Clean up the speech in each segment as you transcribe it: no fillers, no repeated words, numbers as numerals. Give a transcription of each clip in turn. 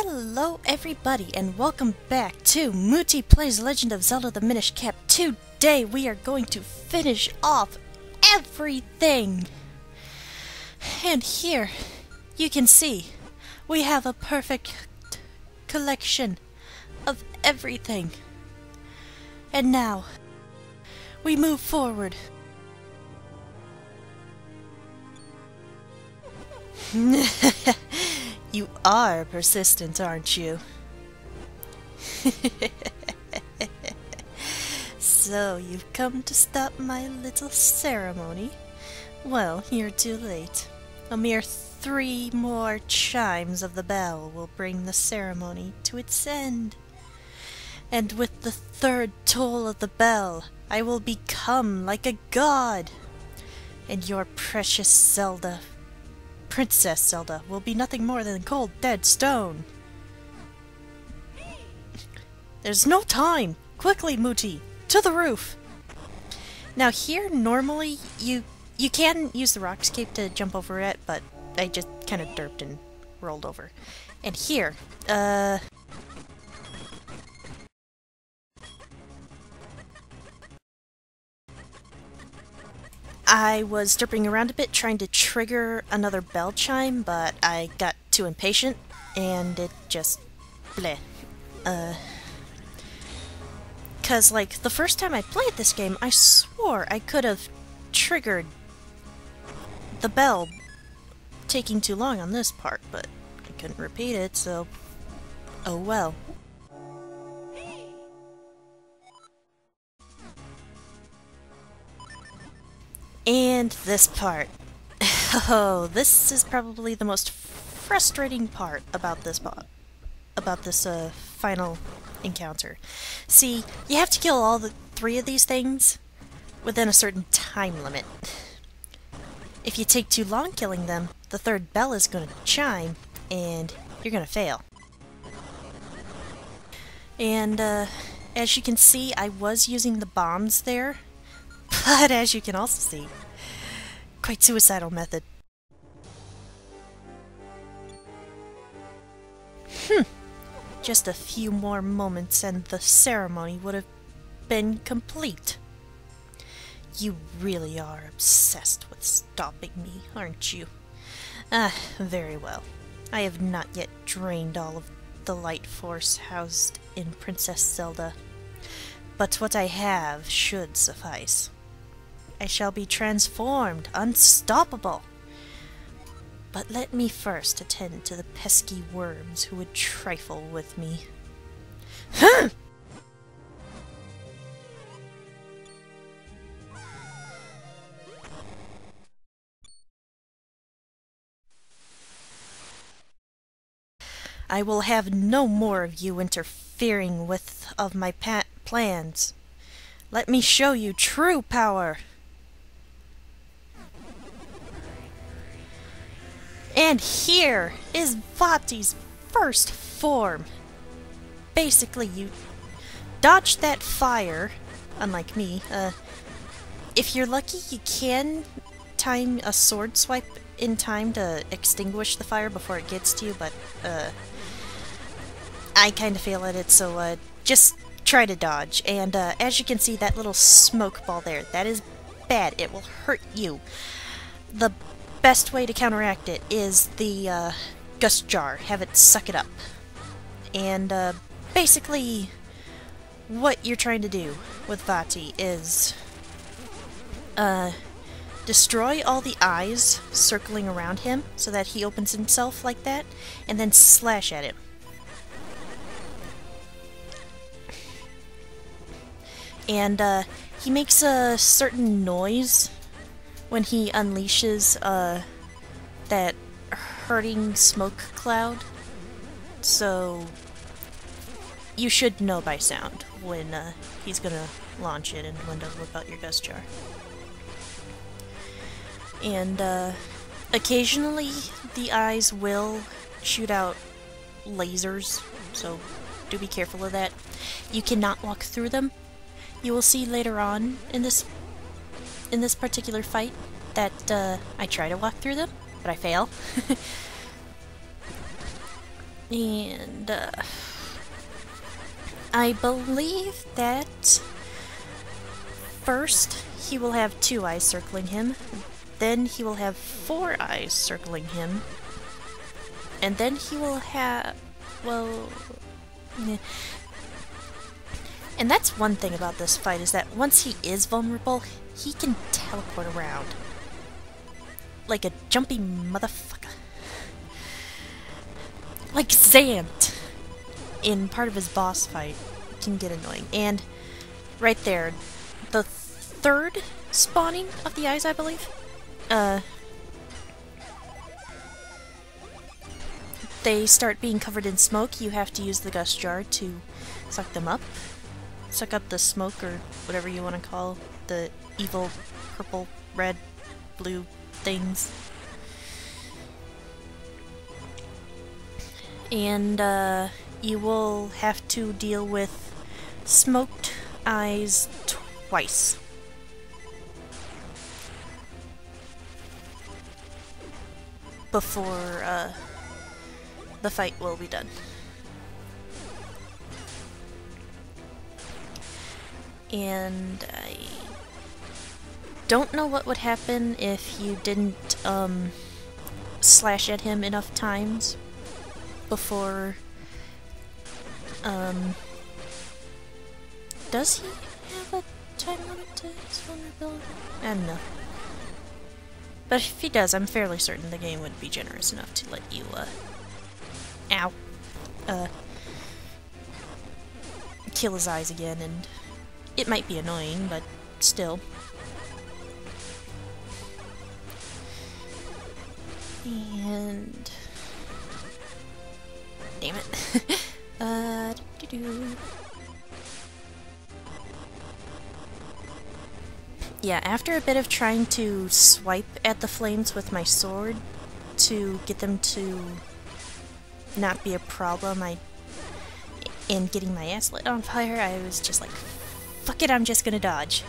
Hello everybody and welcome back to Mutti Plays Legend of Zelda the Minish Cap. Today we are going to finish off everything. And here you can see we have a perfect collection of everything. And now we move forward. You are persistent, aren't you? So, you've come to stop my little ceremony? Well, you're too late. A mere 3 more chimes of the bell will bring the ceremony to its end. And with the 3rd toll of the bell, I will become like a god. And your precious Zelda, Princess Zelda, will be nothing more than cold dead stone. There's no time! Quickly, Mutti! To the roof! Now here, normally, you can use the rock escape to jump over it, but I just kind of derped and rolled over. And here, I was derping around a bit trying to trigger another bell chime, but I got too impatient, and it just bleh. Cause like, the first time I played this game, I swore I could have triggered the bell taking too long on this part, but I couldn't repeat it, so oh well. And this part. Oh, this is probably the most frustrating part about this final encounter. See, you have to kill all 3 of these things within a certain time limit. If you take too long killing them, the 3rd bell is going to chime, and you're going to fail. And, as you can see, I was using the bombs there. But as you can also see, quite suicidal method. Just a few more moments and the ceremony would have been complete. You really are obsessed with stopping me, aren't you? Very well. I have not yet drained all of the light force housed in Princess Zelda, but what I have should suffice. I shall be transformed, unstoppable. But let me first attend to the pesky worms who would trifle with me. I will have no more of you interfering with my plans. Let me show you true power. And here is Vati's first form. Basically, you dodge that fire, unlike me. If you're lucky, you can time a sword swipe in time to extinguish the fire before it gets to you, but I kind of fail at it, so just try to dodge. And as you can see, that little smoke ball there, that is bad. It will hurt you. The best way to counteract it is the gust jar. Have it suck it up. And basically what you're trying to do with Vati is destroy all the eyes circling around him so that he opens himself like that, and then slash at him. And he makes a certain noise when he unleashes that hurting smoke cloud, so you should know by sound when he's gonna launch it and when to whip out your gust jar. And occasionally the eyes will shoot out lasers, so do be careful of that. You cannot walk through them. You will see later on in this particular fight that I try to walk through them, but I fail. And, I believe that first he will have 2 eyes circling him, then he will have 4 eyes circling him, and then he will have, well, and that's one thing about this fight, is that once he is vulnerable, he can teleport around. Like a jumpy motherfucker. Like Zant in part of his boss fight. It can get annoying. And right there, the 3rd spawning of the eyes, I believe. They start being covered in smoke. You have to use the gust jar to suck them up. Suck up the smoke, or whatever you want to call the evil purple, red, blue things. And you will have to deal with smoked eyes twice. Before the fight will be done. And I don't know what would happen if you didn't slash at him enough times before. Does he have a time limit to his vulnerability? I don't know. But if he does, I'm fairly certain the game would be generous enough to let you, ow, kill his eyes again, and it might be annoying, but still. And damn it. Yeah, after a bit of trying to swipe at the flames with my sword to get them to not be a problem, in getting my ass lit on fire, I was just like, fuck it, I'm just gonna dodge.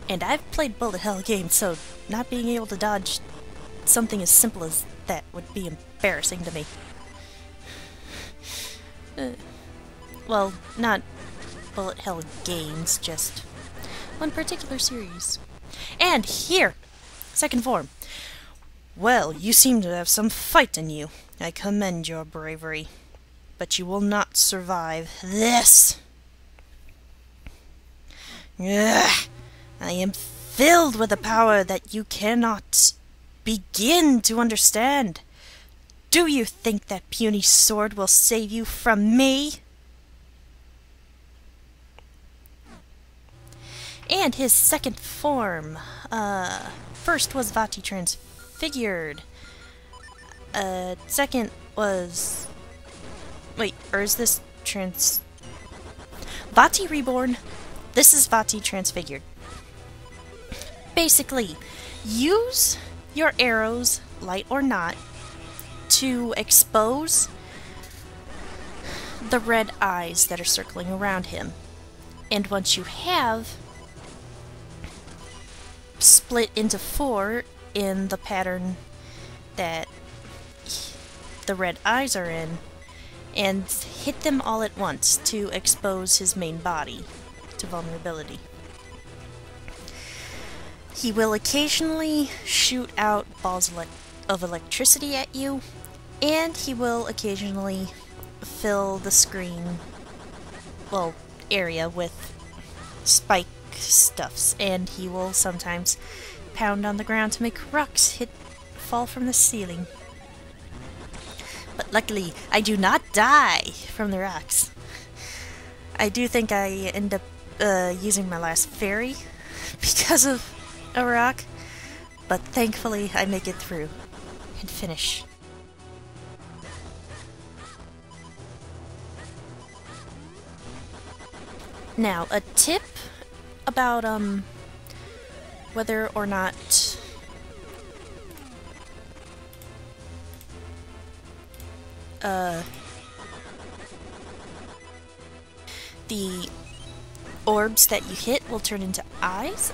And I've played bullet hell games, so not being able to dodge something as simple as that would be embarrassing to me. Well, not bullet hell games, just one particular series. And here! Second form. Well, you seem to have some fight in you. I commend your bravery. But you will not survive this! Ugh. I am filled with a power that you cannot begin to understand. Do you think that puny sword will save you from me? And his second form. First was Vati transfigured. Second was... Wait, or is this Vati reborn? This is Vati transfigured. Basically, use your arrows, light or not, to expose the red eyes that are circling around him. And once you have, split into 4 in the pattern that the red eyes are in, and hit them all at once to expose his main body to vulnerability. He will occasionally shoot out balls of electricity at you, and he will occasionally fill the screen, well, area with spike stuffs, and he will sometimes pound on the ground to make rocks fall from the ceiling. But luckily, I do not die from the rocks. I do think I end up using my last fairy because of a rock, but thankfully I make it through and finish. Now, a tip about whether or not the orbs that you hit will turn into eyes.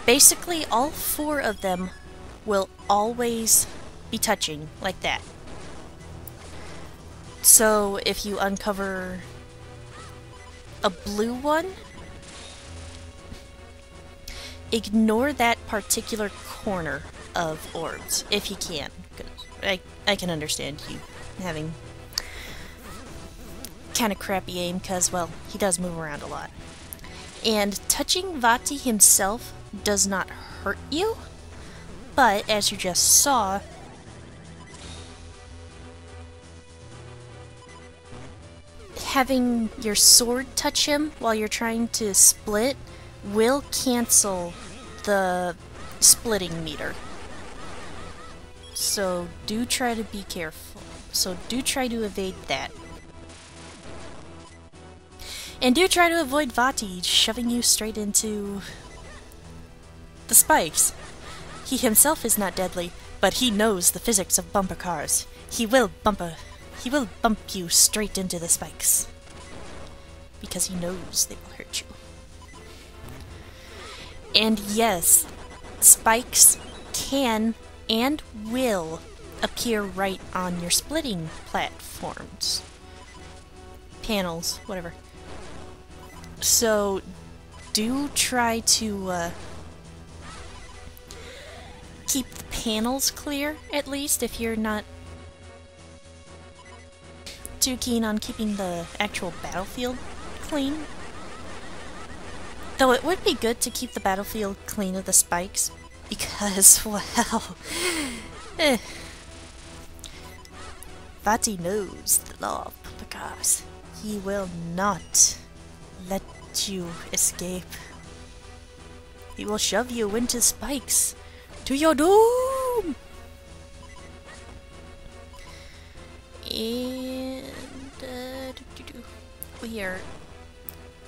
Basically, all 4 of them will always be touching, like that. So if you uncover a blue one, ignore that particular corner of orbs, if you can. 'Cause I can understand you having kind of crappy aim, because, well, he does move around a lot. And touching Vati himself does not hurt you, but as you just saw, having your sword touch him while you're trying to split will cancel the splitting meter. So do try to be careful. So do try to evade that. And do try to avoid Vati shoving you straight into the spikes. He himself is not deadly, but he knows the physics of bumper cars. He will bump you straight into the spikes. Because he knows they will hurt you. And yes, spikes can and will appear right on your splitting platforms. Panels, whatever. So, do try to keep the panels clear, at least, if you're not too keen on keeping the actual battlefield clean. Though it would be good to keep the battlefield clean of the spikes, because, well, Vati knows the law of bumper cars. He will not let you escape. He will shove you into spikes to your doom. And we are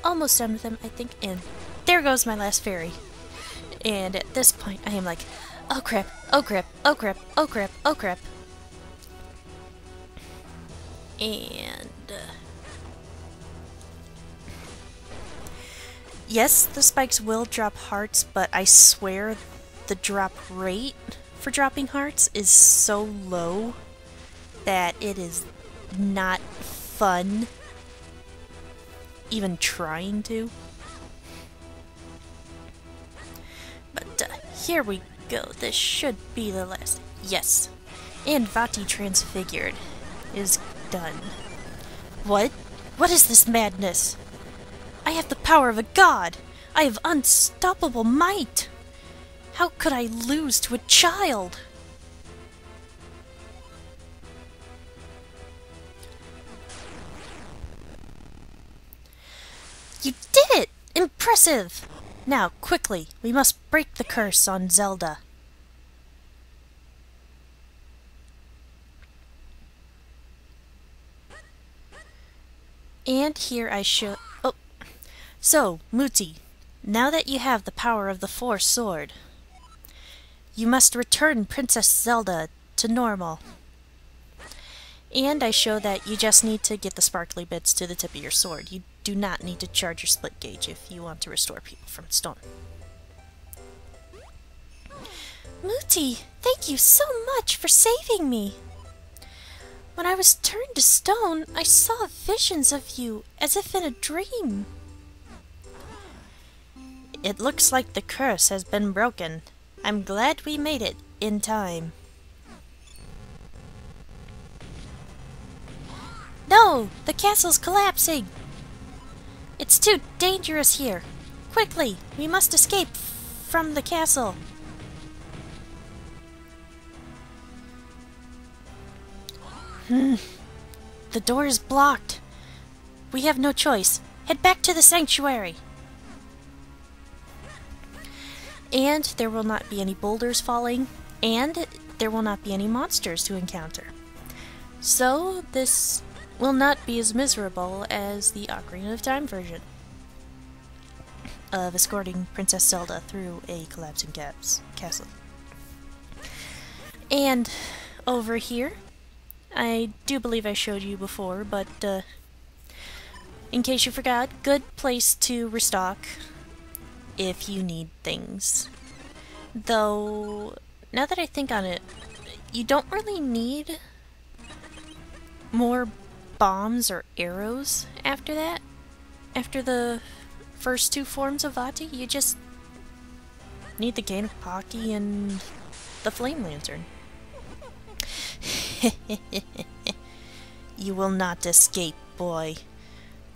almost done with him, I think. And there goes my last fairy. And at this point, I am like, oh crap, oh crap, oh crap, oh crap, oh crap. And yes, the spikes will drop hearts, but I swear the drop rate for dropping hearts is so low that it is not fun even trying to. But here we go. This should be the last. Yes. And Vati Transfigured is done. What? What is this madness? I have the power of a god! I have unstoppable might! How could I lose to a child? You did it! Impressive! Now, quickly, we must break the curse on Zelda. And here I show... Oh! So, Mutti, now that you have the power of the Force Sword, you must return Princess Zelda to normal. And I show that you just need to get the sparkly bits to the tip of your sword. You do not need to charge your split gauge if you want to restore people from stone. Mutti, thank you so much for saving me. When I was turned to stone, I saw visions of you, as if in a dream. It looks like the curse has been broken. I'm glad we made it in time. No! The castle's collapsing! It's too dangerous here. Quickly, we must escape from the castle. The door is blocked. We have no choice. Head back to the sanctuary. And there will not be any boulders falling, and there will not be any monsters to encounter. So this will not be as miserable as the Ocarina of Time version of escorting Princess Zelda through a collapsing castle. And over here, I do believe I showed you before, but in case you forgot, good place to restock if you need things. Though, now that I think on it, you don't really need more bombs or arrows after that. After the first two forms of Vati, you just need the Cane of Pocky and the Flame Lantern. You will not escape, boy.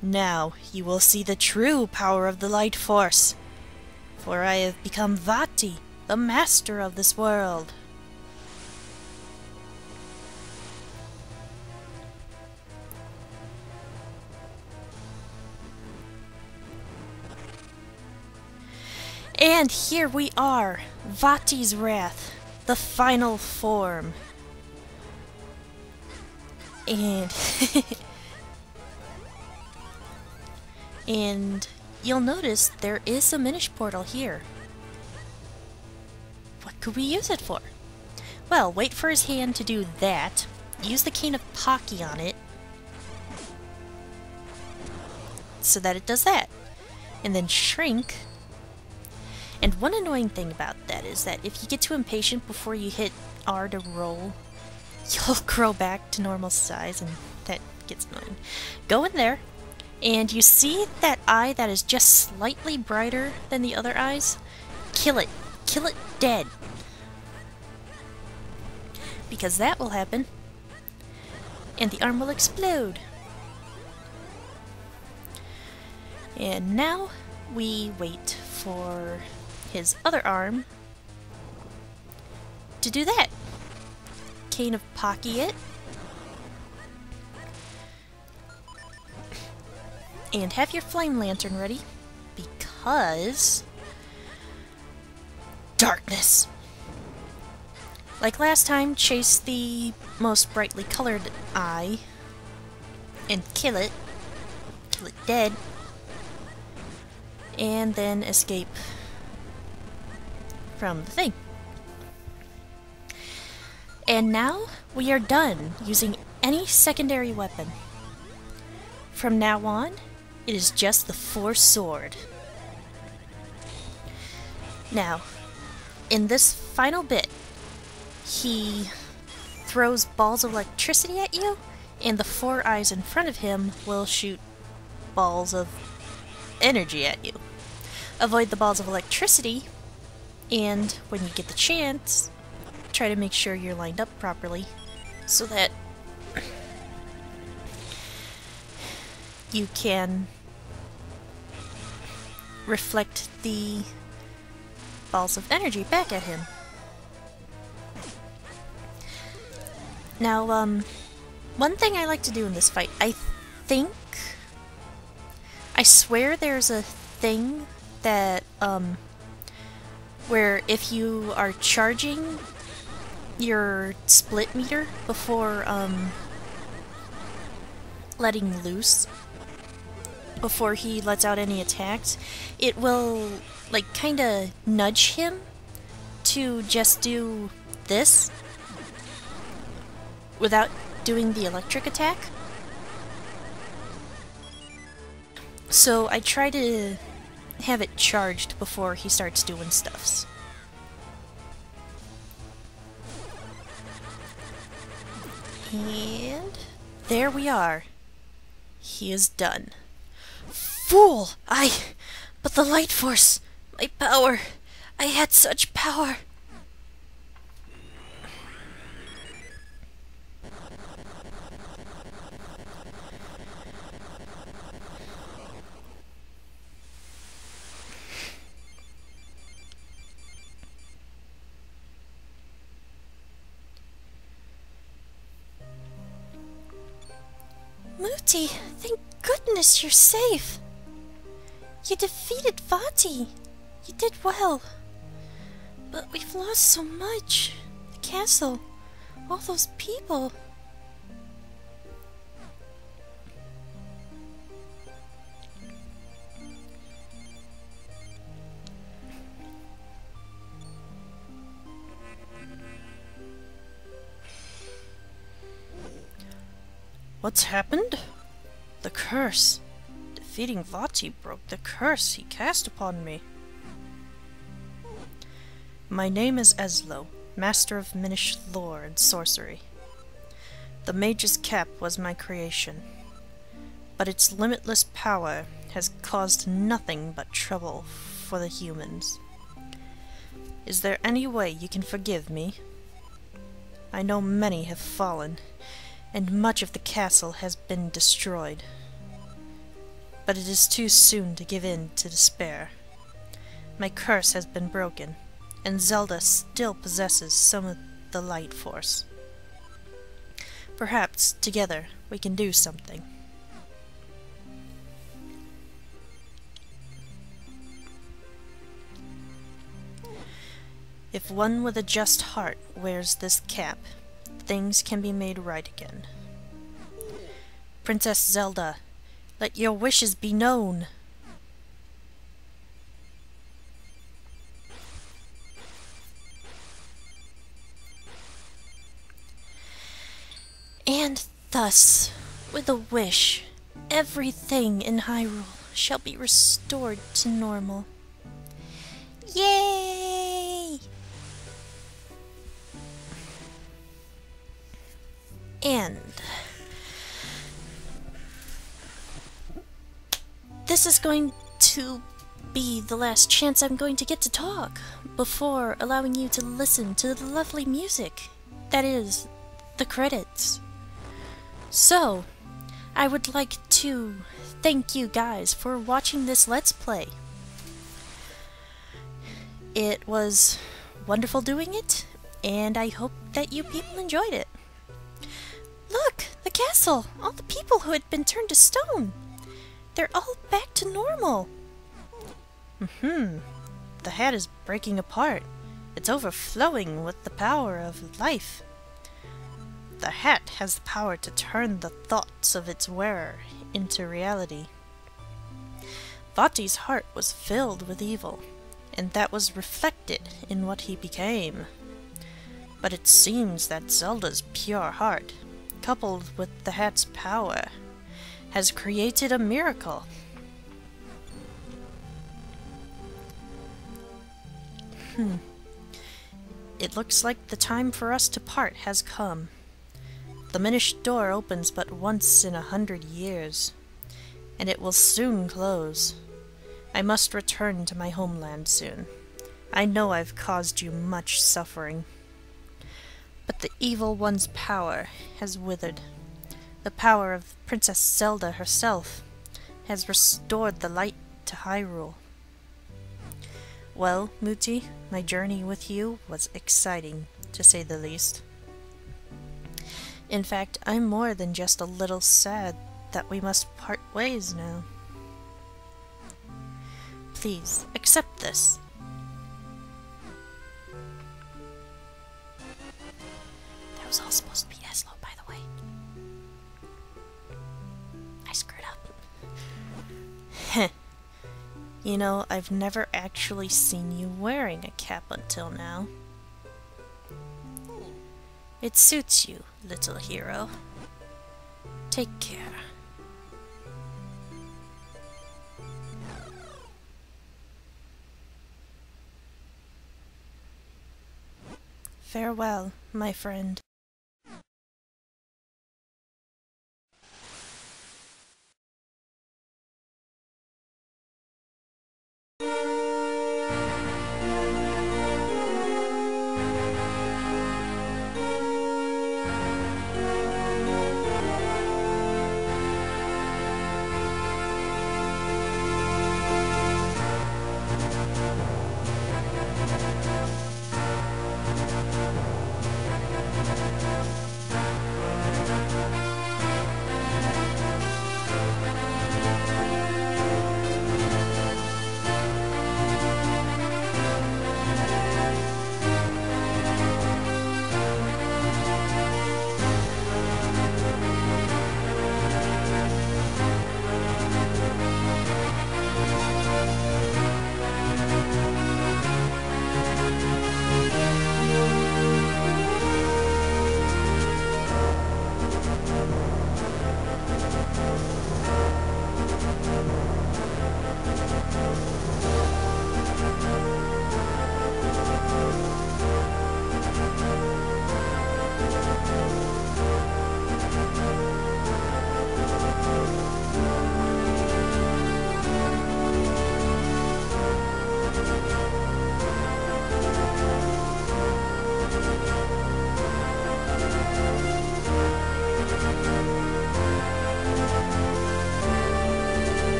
Now you will see the true power of the Light Force. For I have become Vati, the master of this world. And here we are, Vati's Wrath, the final form. And and you'll notice there is a Minish portal here. What could we use it for? Well, wait for his hand to do that. Use the Cane of Pocky on it so that it does that. And then shrink. And one annoying thing about that is that if you get too impatient before you hit R to roll, you'll grow back to normal size, and that gets annoying. Go in there, and you see that eye that is just slightly brighter than the other eyes? Kill it. Kill it dead. Because that will happen, and the arm will explode. And now we wait for his other arm to do that. Cane of Pocky it. And have your Flame Lantern ready, because darkness. Like last time, chase the most brightly colored eye and kill it dead, and then escape from the thing. And now we are done using any secondary weapon. From now on, it is just the Force Sword. Now, in this final bit, he throws balls of electricity at you, and the four eyes in front of him will shoot balls of energy at you. Avoid the balls of electricity, and when you get the chance, try to make sure you're lined up properly so that you can reflect the balls of energy back at him. Now, one thing I like to do in this fight, I swear there's a thing that, where if you are charging your split meter before, letting loose, before he lets out any attacks, it will, like, kinda nudge him to just do this without doing the electric attack. So I try to have it charged before he starts doing stuffs. And there we are. He is done. Fool! But the Light Force! My power! I had such power! Mutti, thank goodness you're safe. You defeated Vati. You did well. But we've lost so much. The castle, all those people. What's happened? The curse. Defeating Vati broke the curse he cast upon me. My name is Eslo. master of Minish lore and sorcery. The mage's cap was my creation, but its limitless power has caused nothing but trouble for the humans. Is there any way you can forgive me? I know many have fallen, and much of the castle has been destroyed. But it is too soon to give in to despair. My curse has been broken, and Zelda still possesses some of the light force. Perhaps, together, we can do something. If one with a just heart wears this cap, things can be made right again. Princess Zelda, let your wishes be known! And thus, with a wish, everything in Hyrule shall be restored to normal. Yay! And this is going to be the last chance I'm going to get to talk before allowing you to listen to the lovely music. That is, the credits. So, I would like to thank you guys for watching this Let's Play. It was wonderful doing it, and I hope that you people enjoyed it. Look! The castle! All the people who had been turned to stone! They're all back to normal! The hat is breaking apart. It's overflowing with the power of life. The hat has the power to turn the thoughts of its wearer into reality. Vati's heart was filled with evil, and that was reflected in what he became. But it seems that Zelda's pure heart, coupled with the hat's power, has created a miracle. It looks like the time for us to part has come. The Minish door opens but once in 100 years, and it will soon close. I must return to my homeland soon. I know I've caused you much suffering. But the evil one's power has withered. The power of Princess Zelda herself has restored the light to Hyrule. Well, Mutti, my journey with you was exciting, to say the least. In fact, I'm more than just a little sad that we must part ways now. Please, accept this. That was all supposed to be Eslo, by the way. I screwed up. Heh. You know, I've never actually seen you wearing a cap until now. It suits you, little hero. Take care. Farewell, my friend.